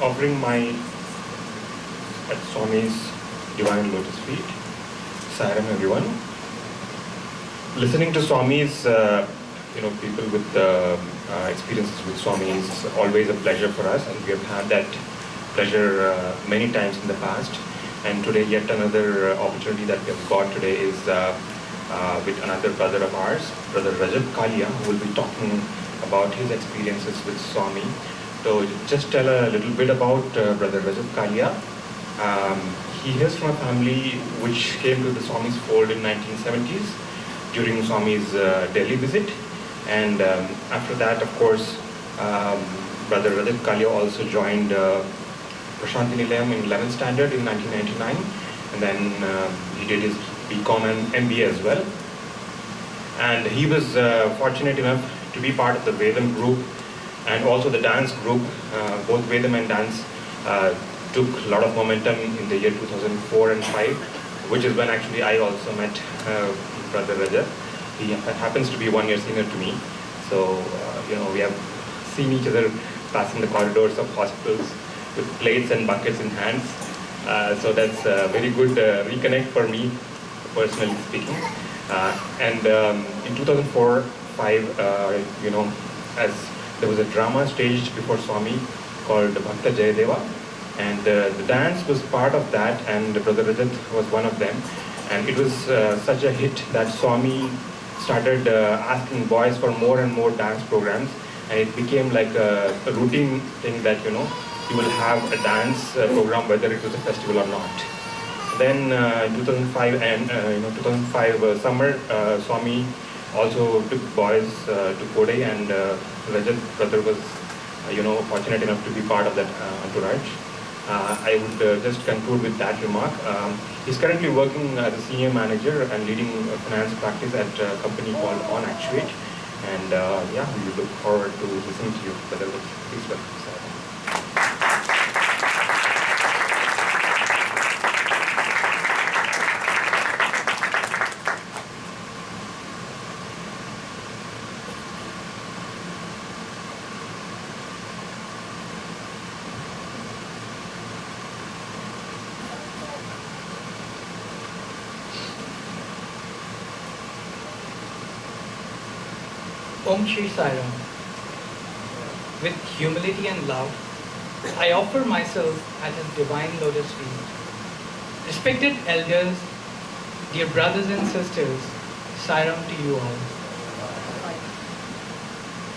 offering my at Swami's Divine Lotus Feet. Saram everyone. Listening to Swami's, people with experiences with Swami is always a pleasure for us, and we have had that pleasure many times in the past. And today, yet another opportunity that we have got today is with another brother of ours, Brother Rajat Kalia, who will be talking about his experiences with Swami. So just tell a little bit about Brother Rajat Kalia. He is from a family which came to the Swami's fold in 1970s during Swami's Delhi visit. And after that, of course, Brother Rajat Kalia also joined Prashanti Nilayam in 11th standard in 1999. And then he did his BCom and MBA as well. And he was fortunate enough to be part of the Vedam group and also the dance group. Both Vedam and dance took a lot of momentum in the year 2004 and 5, which is when actually I also met Brother Rajat. He happens to be 1 year senior to me. So, we have seen each other passing the corridors of hospitals with plates and buckets in hands. So that's a very good reconnect for me, personally speaking. And in 2004-5, as there was a drama staged before Swami called Bhakta Jayadeva, and the dance was part of that, and Brother Rajat was one of them. And it was such a hit that Swami started asking boys for more and more dance programs, and it became like a routine thing that, you will have a dance program whether it was a festival or not. Then in 2005 and 2005 summer, Swami also took boys to Kodai, and Rajat brother was fortunate enough to be part of that entourage. I would just conclude with that remark. He's currently working as a senior manager and leading a finance practice at a company called On Actuate. And we look forward to listening to you. Please welcome. Om Shri Sai Ram. With humility and love, I offer myself at His Divine Lotus feet. Respected elders, dear brothers and sisters, Sai Ram to you all.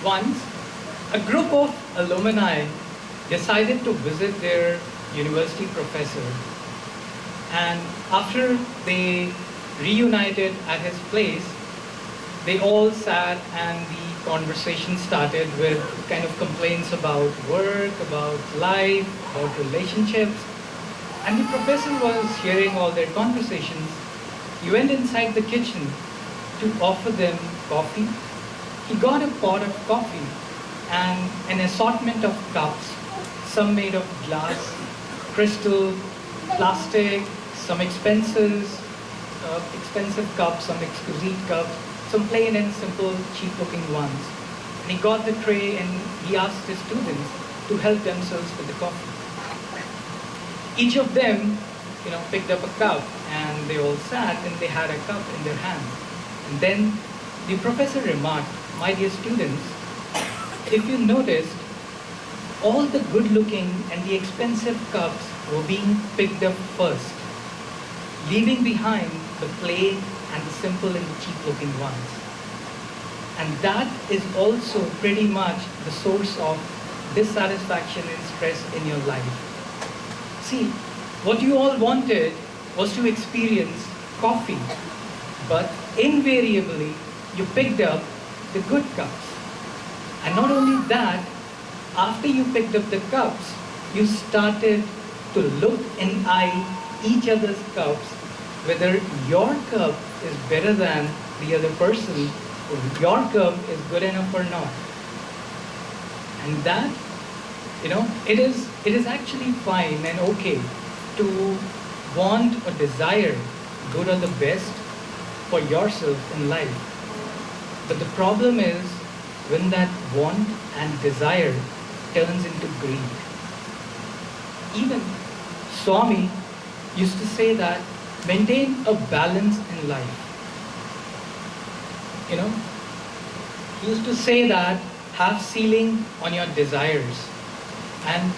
Once, a group of alumni decided to visit their university professor, and after they reunited at his place, they all sat and the conversation started with kind of complaints about work, about life, about relationships. And the professor was hearing all their conversations. He went inside the kitchen to offer them coffee. He got a pot of coffee and an assortment of cups, some made of glass, crystal, plastic, some expensive cups, some exquisite cups, some plain and simple, cheap-looking ones. And he got the tray and he asked his students to help themselves with the coffee. Each of them, picked up a cup, and they all sat and they had a cup in their hand. And then the professor remarked, "My dear students, if you noticed, all the good-looking and the expensive cups were being picked up first, leaving behind the plain and the simple and the cheap-looking ones. And that is also pretty much the source of dissatisfaction and stress in your life. See, what you all wanted was to experience coffee, but invariably you picked up the good cups. And not only that, after you picked up the cups, you started to look and eye each other's cups, whether your cup is better than the other person, or your cup is good enough or not. And that, it is actually fine and okay to want or desire good or the best for yourself in life. But the problem is when that want and desire turns into greed. even Swami used to say that maintain a balance in life. You know, he used to say that have ceiling on your desires, and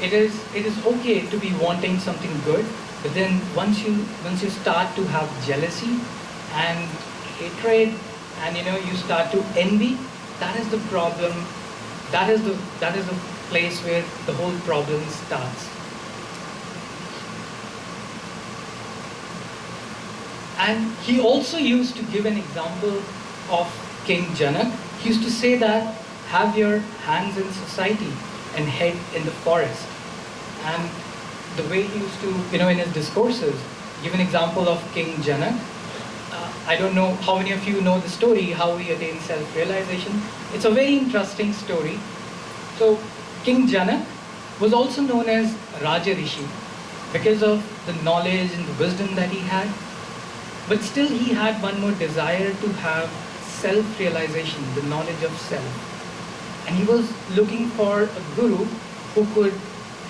it is okay to be wanting something good, but then once you start to have jealousy and hatred, and you start to envy, that is the problem. That is the place where the whole problem starts. And he also used to give an example of King Janak. He used to say that have your hands in society and head in the forest. And the way he used to, in his discourses, give an example of King Janak. I don't know how many of you know the story, how he attained self-realization. It's a very interesting story. So, King Janak was also known as Raja Rishi because of the knowledge and the wisdom that he had. But still he had one more desire to have self-realization, the knowledge of self. And he was looking for a guru who could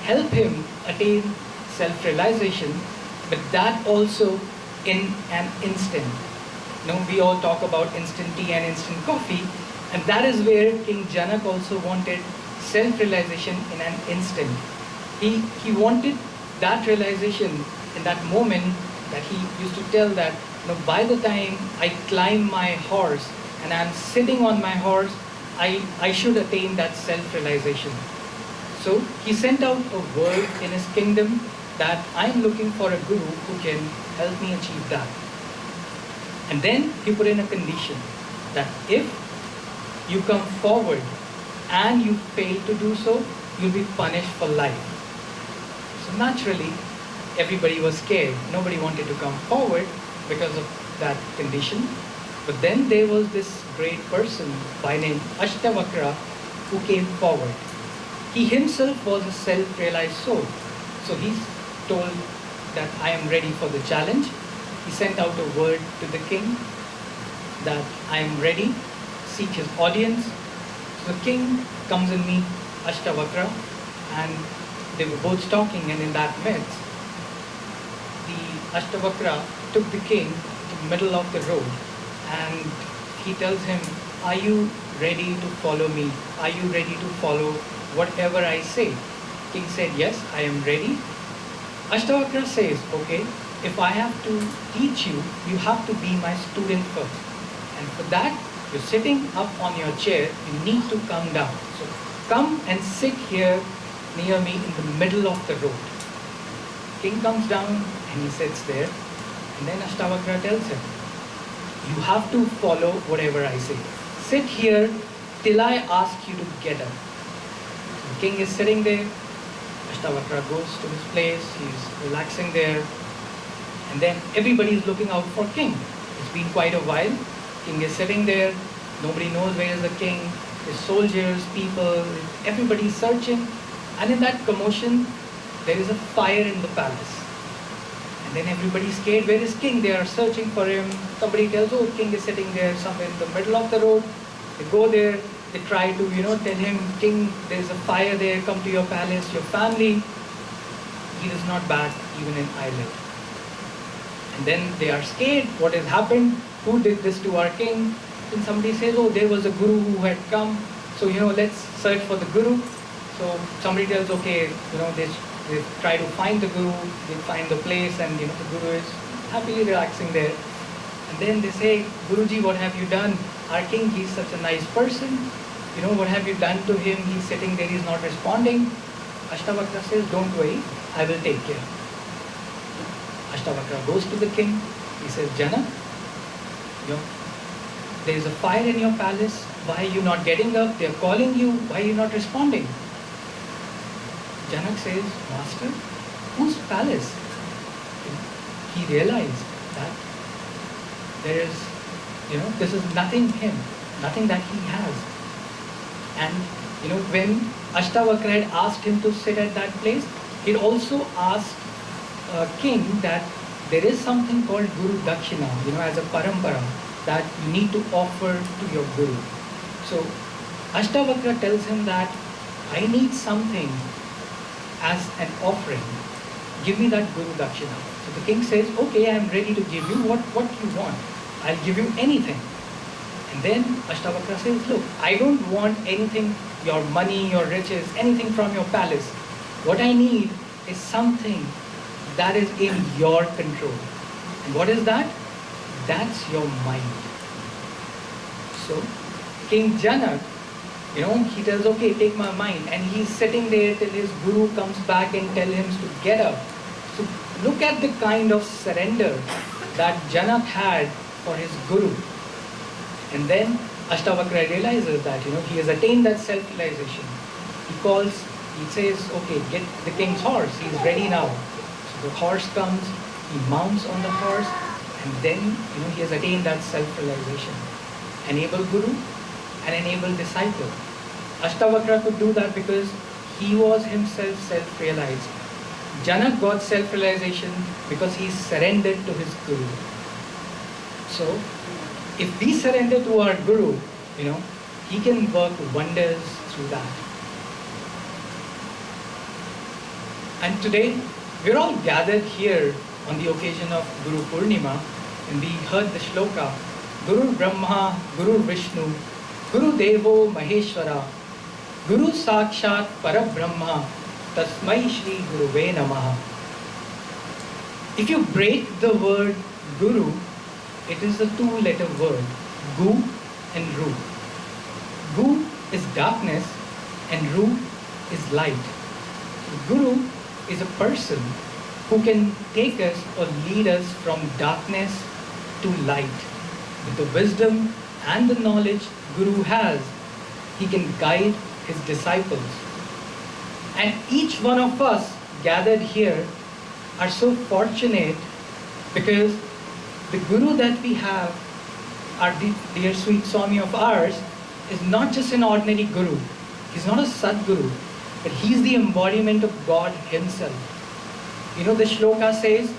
help him attain self-realization, but that also in an instant. We all talk about instant tea and instant coffee, and that is where King Janak also wanted self-realization in an instant. He wanted that realization in that moment, that he used to tell that by the time I climb my horse and I'm sitting on my horse, I should attain that self-realization. So he sent out a word in his kingdom that I'm looking for a guru who can help me achieve that. And then he put in a condition that if you come forward and you fail to do so, you'll be punished for life. So naturally, everybody was scared. Nobody wanted to come forward because of that condition. But then there was this great person by name Ashtavakra who came forward. He himself was a self-realized soul. So he told that I am ready for the challenge. He sent out a word to the king that I am ready, seek his audience. So the king comes and meets Ashtavakra, and they were both talking, and in that midst, the Ashtavakra took the king to the middle of the road, and he tells him, are you ready to follow me? Are you ready to follow whatever I say? King said, yes, I am ready. Ashtavakra says, okay, if I have to teach you, you have to be my student first. And for that, you're sitting up on your chair, you need to come down. So come and sit here near me in the middle of the road. King comes down and he sits there. And then Ashtavakra tells him, you have to follow whatever I say. Sit here till I ask you to get up. The king is sitting there. Ashtavakra goes to his place. He's relaxing there. And then everybody is looking out for king. It's been quite a while. King is sitting there. Nobody knows where is the king. There's soldiers, people, everybody is searching. And in that commotion, there is a fire in the palace. And then everybody's scared. Where is king? They are searching for him. Somebody tells, oh, king is sitting there somewhere in the middle of the road. They go there. They try to, tell him, king, there's a fire there. Come to your palace, your family. He does not bat even an eyelid. And then they are scared. What has happened? Who did this to our king? Then somebody says, oh, there was a guru who had come. So, let's search for the guru. So somebody tells, okay, they try to find the guru, they find the place, and the guru is happily relaxing there. And then they say, Guruji, what have you done? Our king, he's such a nice person. What have you done to him? He's sitting there, he's not responding. Ashtavakra says, don't worry, I will take care. Ashtavakra goes to the king. He says, Janak, there is a fire in your palace. Why are you not getting up? They are calling you. Why are you not responding? Janak says, Master, whose palace? He realized that there is, this is nothing him, nothing that he has. And, when Ashtavakra had asked him to sit at that place, he also asked king that there is something called Guru Dakshina, as a parampara that you need to offer to your guru. So Ashtavakra tells him that I need something as an offering, give me that Guru Dakshina. So the king says, okay, I'm ready to give you what you want. I'll give you anything. And then Ashtavakra says, look, I don't want anything, your money, your riches, anything from your palace. What I need is something that is in your control. And what is that? That's your mind. So King Janak, he tells, okay, take my mind. And he's sitting there till his guru comes back and tells him to get up. So look at the kind of surrender that Janak had for his guru. And then Ashtavakra realizes that, he has attained that self-realization. He says, okay, get the king's horse. He's ready now. So the horse comes, he mounts on the horse, and then, he has attained that self-realization. Enable guru and enable disciple. Ashtavakra could do that because he was himself self-realized. Janak got self-realization because he surrendered to his guru. So, if we surrender to our guru, he can work wonders through that. And today, we're all gathered here on the occasion of Guru Poornima, and we heard the shloka, Guru Brahma, Guru Vishnu, Guru Devo Maheshwara, Guru Sakshat Parabrahma, Tasmai Shri Guruve Namaha. If you break the word Guru, it is a two-letter word, Gu and Ru. Gu is darkness and Ru is light. Guru is a person who can take us or lead us from darkness to light. With the wisdom and the knowledge Guru has, he can guide his disciples. And each one of us gathered here are so fortunate because the Guru that we have, our dear sweet Swami of ours, is not just an ordinary Guru. He's not a Sadguru, but he's the embodiment of God himself. The shloka says,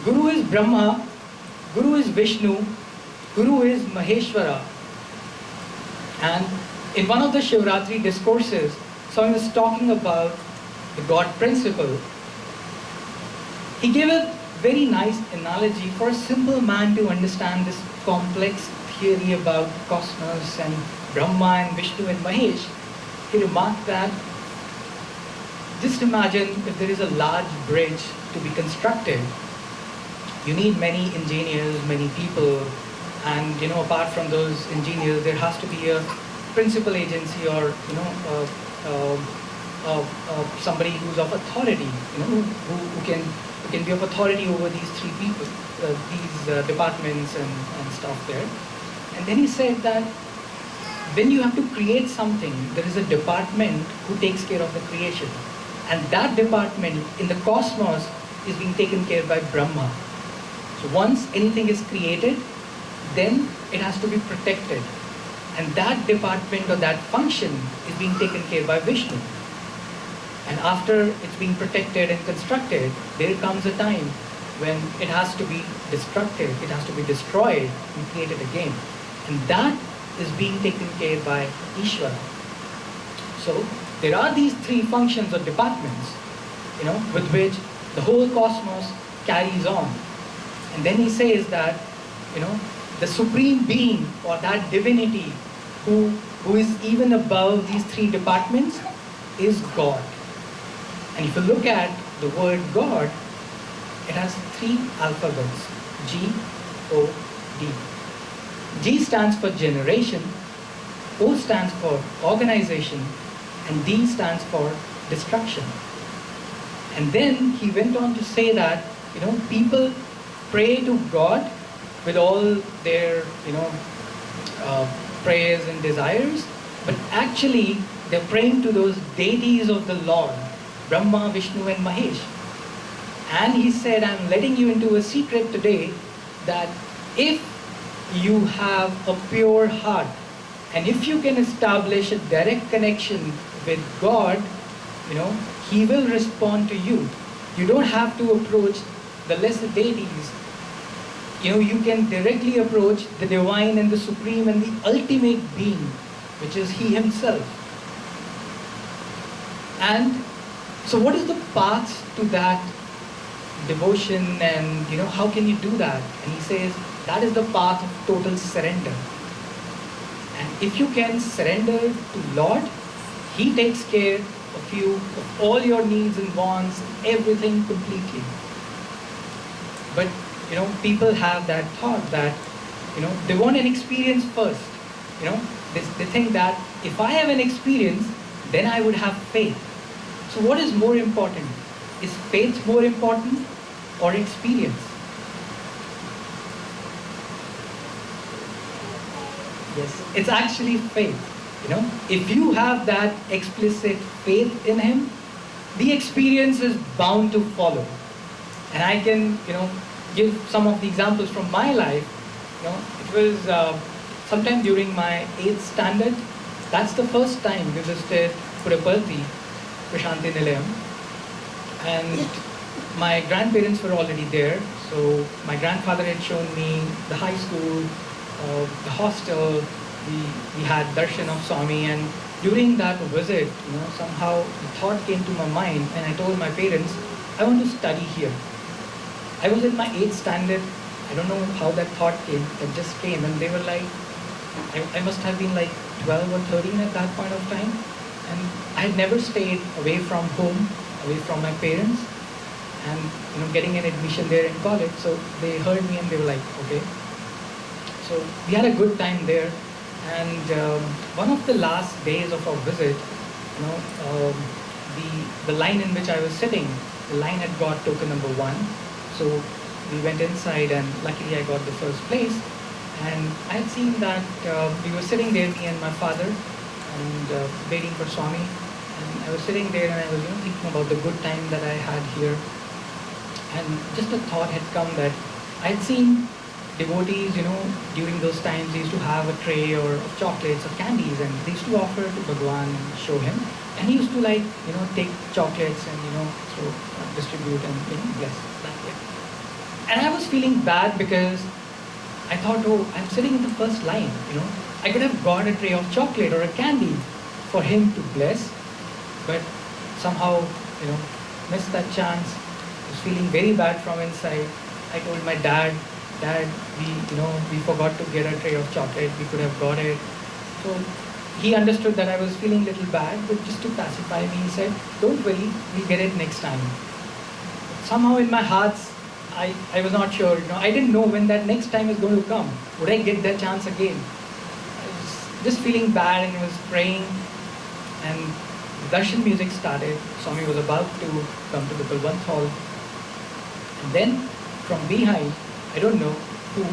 Guru is Brahma, Guru is Vishnu, Guru is Maheshwara. And in one of the Shivratri discourses, Swami was talking about the God principle. He gave a very nice analogy for a simple man to understand this complex theory about cosmos and Brahma and Vishnu and Mahesh. He remarked that just imagine if there is a large bridge to be constructed. You need many engineers, many people, and apart from those engineers, there has to be a principal agency or somebody who's of authority, who can be of authority over these three people, these departments and stuff there. And then he said that when you have to create something, there is a department who takes care of the creation. And that department in the cosmos is being taken care by Brahma. So once anything is created, then it has to be protected. And that department or that function is being taken care by Vishnu. And after it's being protected and constructed, there comes a time when it has to be destructed, it has to be destroyed and created again. And that is being taken care by Ishvara. So there are these three functions or departments, with which the whole cosmos carries on. And then he says that, the supreme being or that divinity who is even above these three departments is God. And if you look at the word God, it has three alphabets, G-O-D. G stands for generation, O stands for organization, and D stands for destruction. And then he went on to say that, people pray to God with all their, prayers and desires, but actually they're praying to those deities of the Lord, Brahma, Vishnu and Mahesh. And he said, I'm letting you into a secret today that if you have a pure heart and if you can establish a direct connection with God, He will respond to you. You don't have to approach the lesser deities. You can directly approach the divine and the supreme and the ultimate being, which is He Himself. And So what is the path to that devotion, and how can you do that? And he says that is the path of total surrender. And if you can surrender to Lord, he takes care of you, of all your needs and wants, everything completely. But people have that thought that they want an experience first. They think that if I have an experience, then I would have faith. So what is more important? Is faith more important or experience? Yes, it's actually faith. If you have that explicit faith in him, the experience is bound to follow. And I can, give some of the examples from my life. It was sometime during my 8th standard. That's the first time we visited Puttaparthi, Prashanti Nilayam. And my grandparents were already there. So my grandfather had shown me the high school, the hostel. We had darshan of Swami, and during that visit, somehow the thought came to my mind, and I told my parents, I want to study here. I was in my 8th standard. I don't know how that thought came. It just came, and they were like, I must have been like 12 or 13 at that point of time. And I had never stayed away from home, away from my parents, and getting an admission there in college. So they heard me and they were like, okay. So we had a good time there. And one of the last days of our visit, the line in which I was sitting, the line had got token number 1. So we went inside, and luckily I got the first place. And I had seen that we were sitting there, me and my father, and waiting for Swami. And I was sitting there, and I was thinking about the good time that I had here. And just a thought had come that I had seen devotees, during those times, they used to have a tray or of chocolates or candies, and they used to offer to Bhagwan and show him. And he used to take chocolates and, distribute and, bless that way. And I was feeling bad because I thought, oh, I'm sitting in the first line, I could have got a tray of chocolate or a candy for him to bless, but somehow, missed that chance. I was feeling very bad from inside. I told my dad, we forgot to get a tray of chocolate, we could have got it. So he understood that I was feeling a little bad, but just to pacify me, he said, don't worry, we'll get it next time. Somehow in my heart, I was not sure, I didn't know when that next time is going to come. Would I get that chance again? I was just feeling bad, and I was praying, and darshan music started. Swami was about to come to the Balwant hall. And then from behind, I don't know who,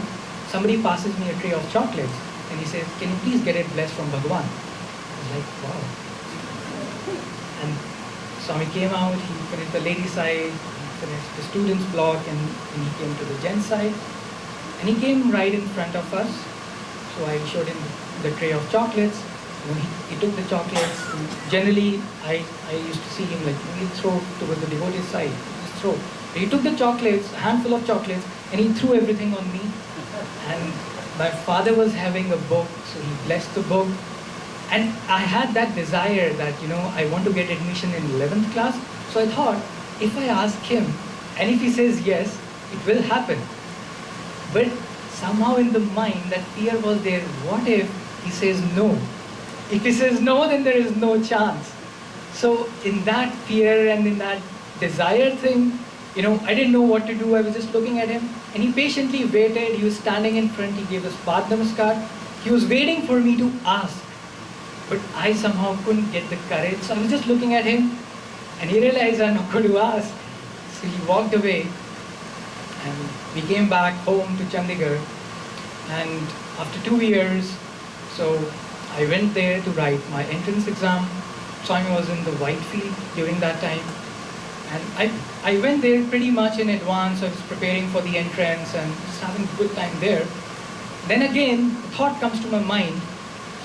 somebody passes me a tray of chocolates, and he says, can you please get it blessed from Bhagwan? I was like, wow. And Swami came out, he finished the lady side, finished the students block, and he came to the gent side, and he came right in front of us. So I showed him the tray of chocolates. He took the chocolates. Generally, I used to see him he'll throw towards the devotee side, just throw. He took the chocolates, a handful of chocolates, and he threw everything on me. And my father was having a book, so he blessed the book. And I had that desire that, I want to get admission in 11th class. So I thought, if I ask him, and if he says yes, it will happen. But somehow in the mind, that fear was there. What if he says no? If he says no, then there is no chance. So in that fear and in that desire thing, I didn't know what to do. I was just looking at him, and he patiently waited. He was standing in front. He gave us Pad Namaskar. He was waiting for me to ask. But I somehow couldn't get the courage. So I was just looking at him, and he realized I'm not going to ask. So he walked away, and we came back home to Chandigarh. And after 2 years, so I went there to write my entrance exam. Swami was in the Whitefield during that time. And I went there pretty much in advance. I was preparing for the entrance and just having a good time there. Then again, the thought comes to my mind,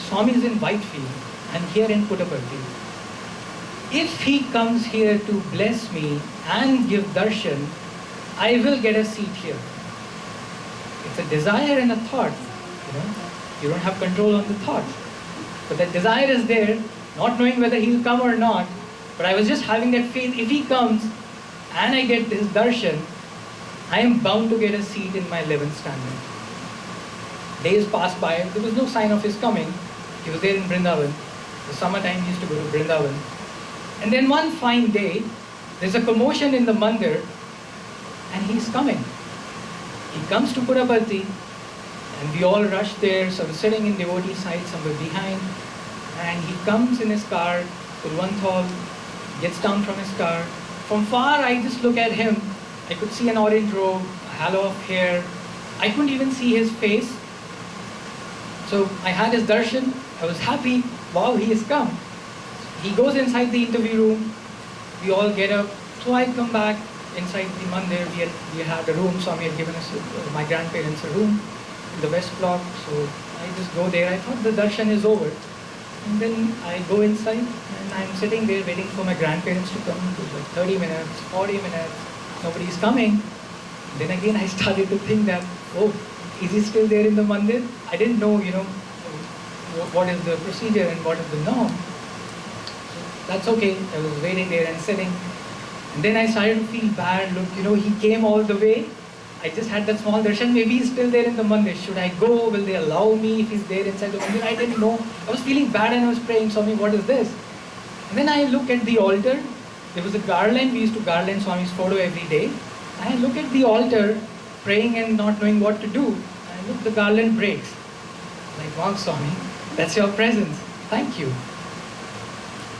Swami is in Whitefield and here in Puttaparthi. If he comes here to bless me and give darshan, I will get a seat here. It's a desire and a thought. You don't have control on the thought. But that desire is there, not knowing whether he'll come or not. But I was just having that faith, if he comes and I get his darshan, I am bound to get a seat in my 11th standard. Days passed by, there was no sign of his coming. He was there in Vrindavan. The summertime he used to go to Vrindavan. And then one fine day, there's a commotion in the mandir and he's coming. He comes to Purabhati and we all rush there. So I was sitting in devotee side somewhere behind, and he comes in his car, Purvanthal, gets down from his car. From far I just look at him. I could see an orange robe, a halo of hair. I couldn't even see his face. So I had his darshan. I was happy. Wow, he has come. He goes inside the interview room. We all get up. So I come back inside the mandir. We had a room. Swami had given us, my grandparents, a room in the west block. So I just go there. I thought the darshan is over. And then I go inside and I'm sitting there waiting for my grandparents to come. It was like 30 minutes, 40 minutes. Nobody's coming. Then again I started to think that, oh, is he still there in the mandir? I didn't know, what is the procedure and what is the norm. So that's okay. I was waiting there and sitting. And then I started to feel bad. Look, he came all the way. I just had that small darshan. Maybe he's still there in the mandir. Should I go? Will they allow me if he's there inside the mandir? I didn't know. I was feeling bad and I was praying, Swami, what is this? And then I look at the altar. There was a garland. We used to garland Swami's photo every day. And I look at the altar, praying and not knowing what to do. And look, the garland breaks. Like, wow, Swami, that's your presence. Thank you.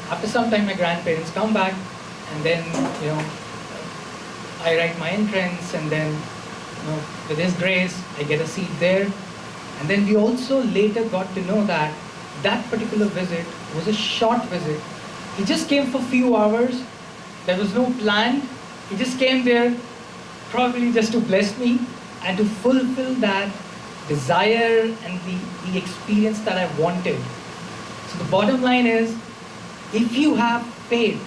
After some time, my grandparents come back, and then, I write my entrance, and then, with his grace, I get a seat there. And then we also later got to know that that particular visit was a short visit. He just came for a few hours. There was no plan. He just came there probably just to bless me and to fulfill that desire and the experience that I wanted. So the bottom line is, if you have faith,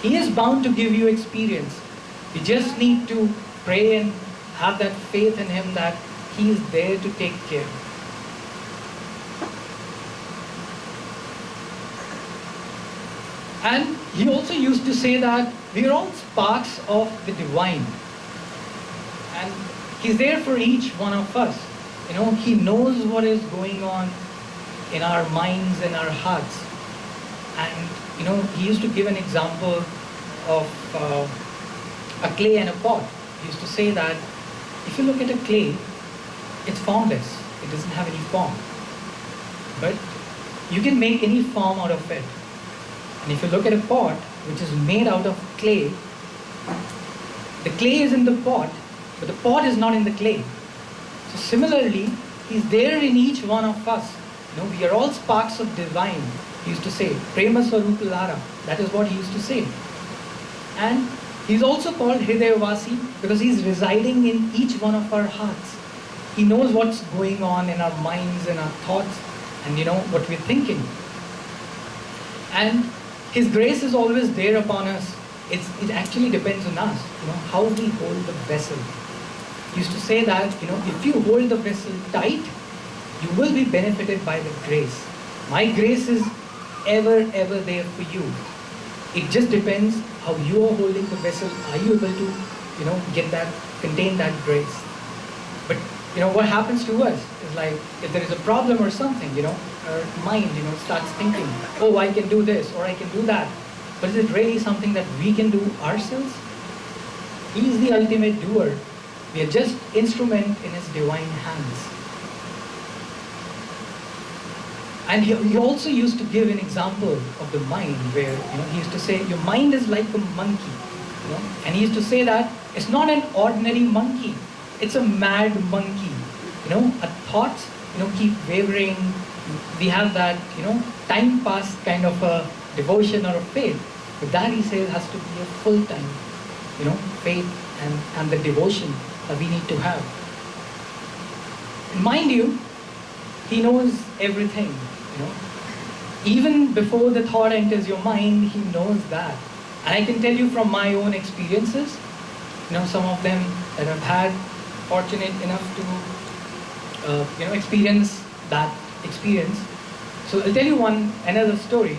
he is bound to give you experience. You just need to pray and have that faith in him that he is there to take care. And he also used to say that we are all sparks of the divine. And he's there for each one of us. He knows what is going on in our minds and our hearts. And, he used to give an example of a clay and a pot. He used to say that if you look at a clay, it's formless. It doesn't have any form. But you can make any form out of it. And if you look at a pot which is made out of clay, the clay is in the pot, but the pot is not in the clay. So similarly, he's there in each one of us. We are all sparks of divine. He used to say, Prema Swarupa Lara. That is what he used to say. And he's also called Hridayavasi because he's residing in each one of our hearts. He knows what's going on in our minds and our thoughts and what we're thinking. And his grace is always there upon us. It actually depends on us, how we hold the vessel. He used to say that, if you hold the vessel tight, you will be benefited by the grace. My grace is ever there for you. It just depends how you are holding the vessel. Are you able to, contain that grace? But, what happens to us is like, if there is a problem or something, our mind, starts thinking, oh, I can do this or I can do that. But is it really something that we can do ourselves? He is the ultimate doer. We are just instrument in his divine hands. And he also used to give an example of the mind where, he used to say, your mind is like a monkey. And he used to say that it's not an ordinary monkey. It's a mad monkey. Our thoughts, keep wavering. We have that, time pass kind of a devotion or a faith. But that, he says, has to be a full-time, faith and the devotion that we need to have. And mind you, he knows everything, Even before the thought enters your mind, he knows that. And I can tell you from my own experiences, some of them that I've had, fortunate enough to, experience that experience. So I'll tell you another story.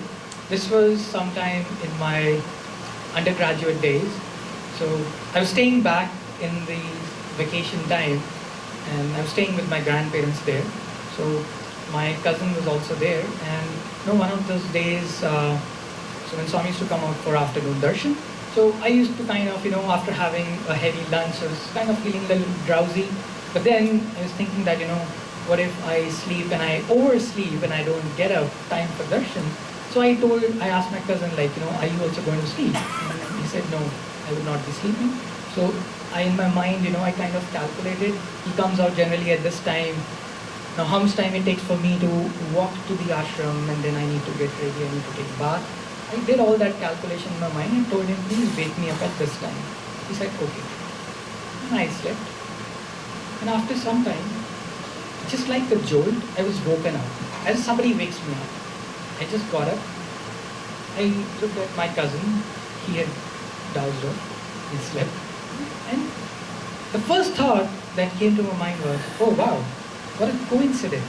This was sometime in my undergraduate days. So I was staying back in the vacation time, and I was staying with my grandparents there. So my cousin was also there, and one of those days, so when Swami used to come out for afternoon darshan, so I used to kind of, after having a heavy lunch, I was kind of feeling a little drowsy. But then I was thinking that, what if I sleep and I oversleep and I don't get up time for darshan? So I asked my cousin, like, are you also going to sleep? And he said, no, I would not be sleeping. So in my mind, I kind of calculated, he comes out generally at this time. Now how much time it takes for me to walk to the ashram, and then I need to get ready, I need to take bath. I did all that calculation in my mind and told him, please wake me up at this time. He said, okay. And I slept. And after some time, just like the jolt, I was woken up. As somebody wakes me up. I just got up. I looked at my cousin. He had dozed off. He slept. And the first thought that came to my mind was, oh wow, what a coincidence.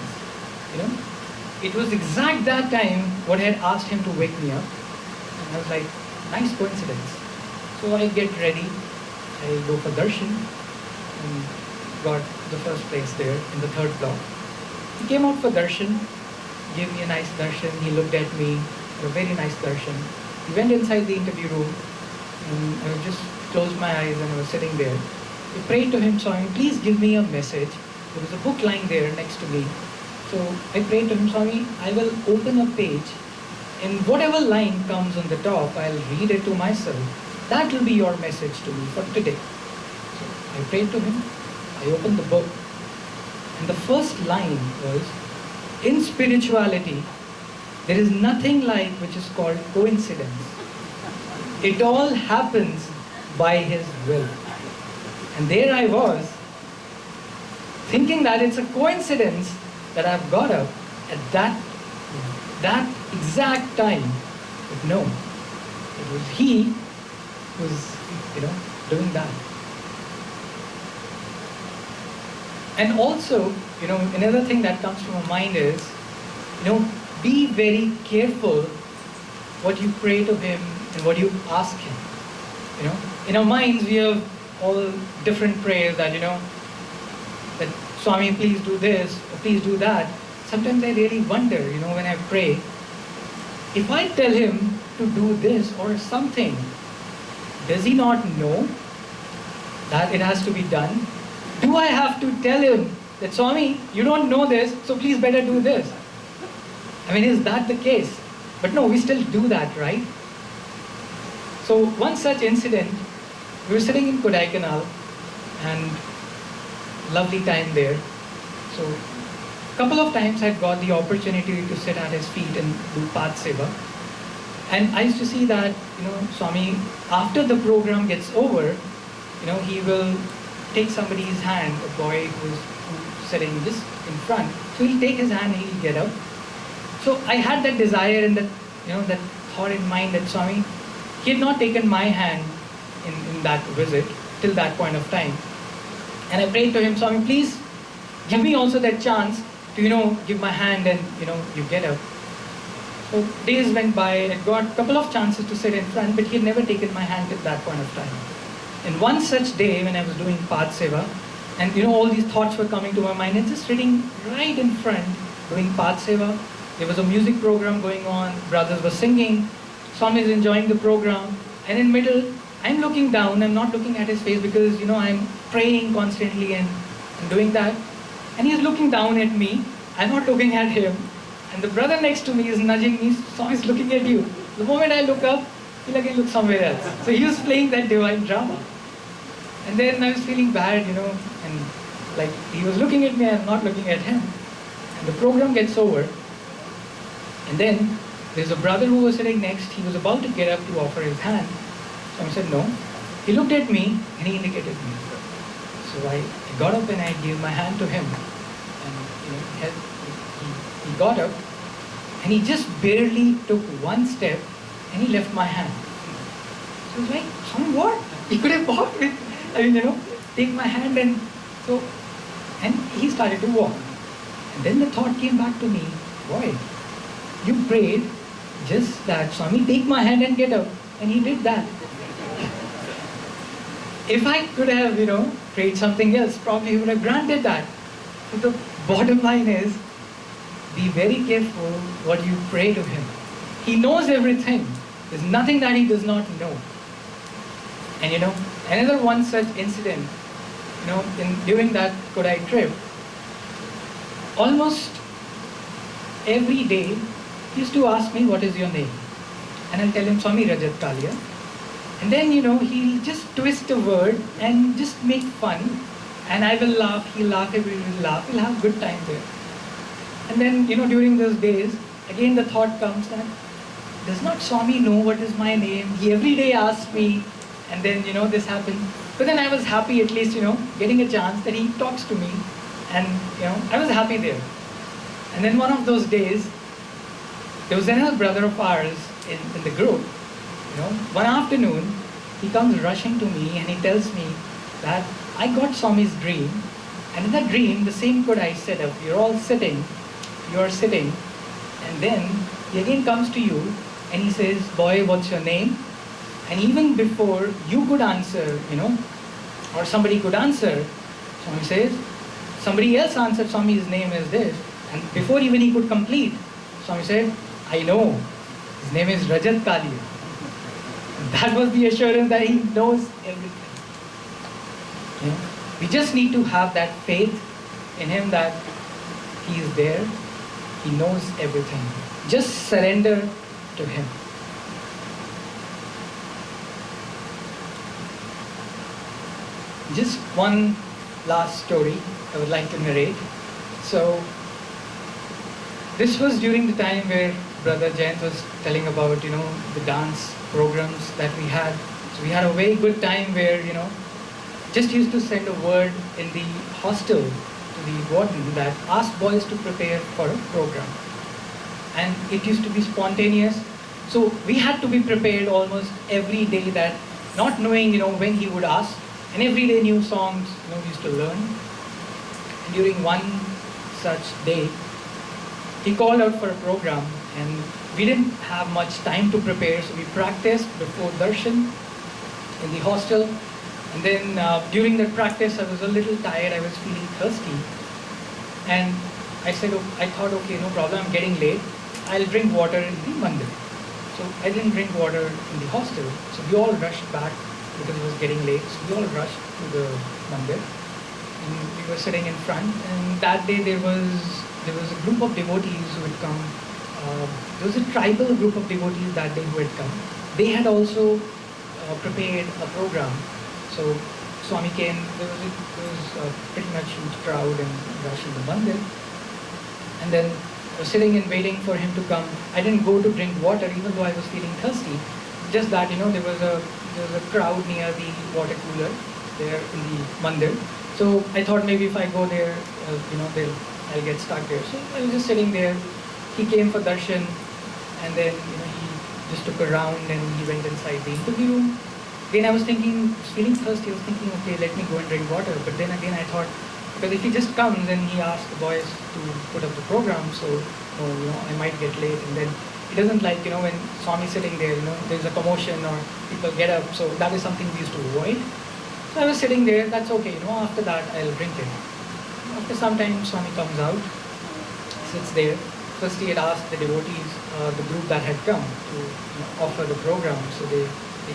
It was exact that time what I had asked him to wake me up. And I was like, nice coincidence. So I get ready. I go for darshan and got the first place there in the third block. He came out for darshan, gave me a nice darshan. He looked at me, a very nice darshan. He went inside the interview room, and I just closed my eyes and I was sitting there. I prayed to him, Swami, please give me a message. There was a book lying there next to me. So I prayed to him, Swami, I will open a page, and whatever line comes on the top, I'll read it to myself. That will be your message to me for today. So I prayed to him. I opened the book, and the first line was, in spirituality, there is nothing like which is called coincidence. It all happens by His will. And there I was, thinking that it's a coincidence that I've got up at that exact time. But no, it was He who was, doing that. And also, another thing that comes to my mind is, be very careful what you pray to Him and what you ask Him. In our minds we have all different prayers that, that Swami, please do this, or please do that. Sometimes I really wonder, when I pray, if I tell Him to do this or something, does He not know that it has to be done? Do I have to tell Him that, Swami, you don't know this, so please better do this? Is that the case? But no, we still do that, right? So one such incident, we were sitting in Kodaikanal, and lovely time there. So a couple of times I got the opportunity to sit at his feet and do Path Seva. And I used to see that, Swami, after the program gets over, he will take somebody's hand, a boy who's sitting just in front. So he'll take his hand and he'll get up. So I had that desire and that, that thought in mind that Swami, he had not taken my hand in that visit till that point of time. And I prayed to him, Swami, please give me also that chance to, give my hand and, you get up. So days went by, I got a couple of chances to sit in front, but he had never taken my hand at that point of time. And one such day when I was doing Path Seva, and all these thoughts were coming to my mind, and just sitting right in front doing Path Seva, there was a music program going on, brothers were singing, Swami is enjoying the program, and in middle, I'm looking down, I'm not looking at his face because, I'm praying constantly and doing that. And he's looking down at me, I'm not looking at him. And the brother next to me is nudging me, Swami is looking at you. The moment I look up, he'll again look somewhere else. So he was playing that divine drama. And then I was feeling bad, and like he was looking at me, I'm not looking at him. And the program gets over. And then there's a brother who was sitting next, he was about to get up to offer his hand. So I said no. He looked at me and he indicated me. So I got up and I gave my hand to him. And he got up and he just barely took one step and he left my hand. So I was like, Swami, what? He could have walked with, take my hand and he started to walk. And then the thought came back to me, boy, you prayed just that, Swami, take my hand and get up. And he did that. If I could have, prayed something else, probably he would have granted that. But the bottom line is, be very careful what you pray to him. He knows everything. There's nothing that he does not know. And another one such incident, during that Kodai trip, almost every day he used to ask me, what is your name? And I'll tell him, Swami Rajat Kalia. And then, he'll just twist a word and just make fun. And I will laugh, he'll laugh, everybody will laugh, we'll have a good time there. And then, during those days, again the thought comes that, does not Swami know what is my name? He every day asks me, and then, this happened. But then I was happy at least, getting a chance that he talks to me. And, I was happy there. And then one of those days, there was another brother of ours in the group. One afternoon, he comes rushing to me and he tells me that I got Swami's dream. And in that dream, the same Kodai set up. You're all sitting, and then he again comes to you and he says, boy, what's your name? And even before you could answer, or somebody could answer, Swami says, somebody else answered, Swami's name is this. And before even he could complete, Swami said, I know, his name is Rajat Kalia. And that was the assurance that he knows everything. We just need to have that faith in him that he is there, he knows everything. Just surrender to him. Just one last story I would like to narrate. So, this was during the time where Brother Jayant was telling about, the dance programs that we had. So we had a very good time where, just used to send a word in the hostel to the warden that asked boys to prepare for a program. And it used to be spontaneous. So we had to be prepared almost every day, that not knowing, when he would ask. And every day new songs, we used to learn. And during one such day, he called out for a program, and we didn't have much time to prepare, so we practiced before darshan in the hostel. And then during that practice, I was a little tired, I was feeling thirsty. And I thought, okay, no problem, I'm getting late. I'll drink water in the mandir. So I didn't drink water in the hostel. So we all rushed back because it was getting late. So we all rushed to the mandir. And we were sitting in front. And that day there was a group of devotees who had come. There was a tribal group of devotees that day who had come. They had also prepared a program. So Swami came, there was a pretty much huge crowd and rush in the mandir. And then I was sitting and waiting for him to come. I didn't go to drink water even though I was feeling thirsty. Just that, there was a crowd near the water cooler there in the mandir. So I thought maybe if I go there, I'll get stuck there. So I was just sitting there. He came for darshan, and then he just took a round and he went inside the interview room. Then I was feeling thirsty, I was thinking, okay, let me go and drink water. But then again I thought, because if he just comes and he asks the boys to put up the program, so I might get late. And then he doesn't like, when Swami's sitting there, there's a commotion or people get up. So that is something we used to avoid. So I was sitting there, that's okay, after that I'll drink it. After some time, Swami comes out, sits there. First he had asked the devotees, the group that had come, to offer the program. So they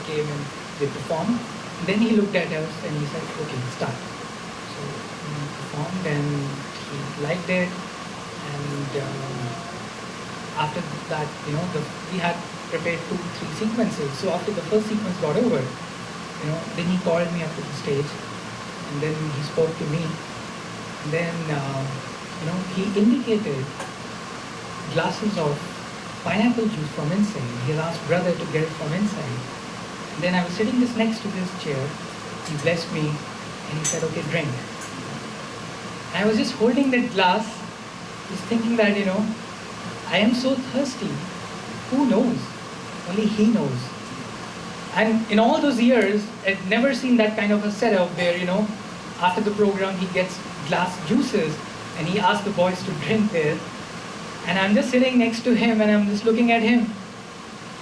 came and they performed. And then he looked at us and he said, okay, start. So he performed and he liked it. And after that, we had prepared 2-3 sequences. So after the first sequence got over, then he called me up to the stage. And then he spoke to me. And then, he indicated glasses of pineapple juice from inside. He had asked brother to get it from inside. And then I was sitting just next to this chair. He blessed me and he said, okay, drink. And I was just holding that glass, just thinking that, I am so thirsty. Who knows? Only he knows. And in all those years, I'd never seen that kind of a setup where, after the program, he gets glass juices and he asks the boys to drink there. And I'm just sitting next to him and I'm just looking at him.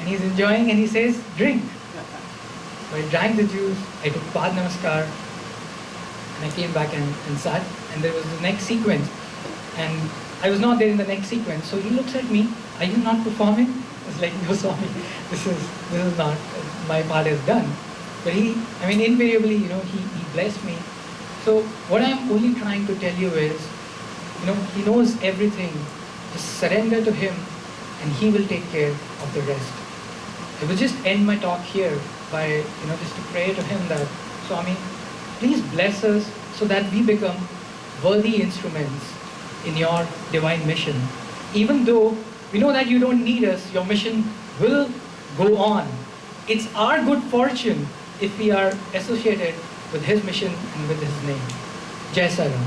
and he's enjoying, and he says, drink. So I drank the juice, I took Pad Namaskar, and I came back and sat, and there was the next sequence, and I was not there in the next sequence, so he looks at me, are you not performing? I was like, no, Swami, this is not, my part is done. But invariably, he blessed me. So what I'm only trying to tell you is, he knows everything. Just surrender to him, and he will take care of the rest. I will just end my talk here by, just to pray to him that, Swami, please bless us so that we become worthy instruments in your divine mission. Even though we know that you don't need us, your mission will go on. It's our good fortune if we are associated with his mission and with his name. Jai Sai Ram.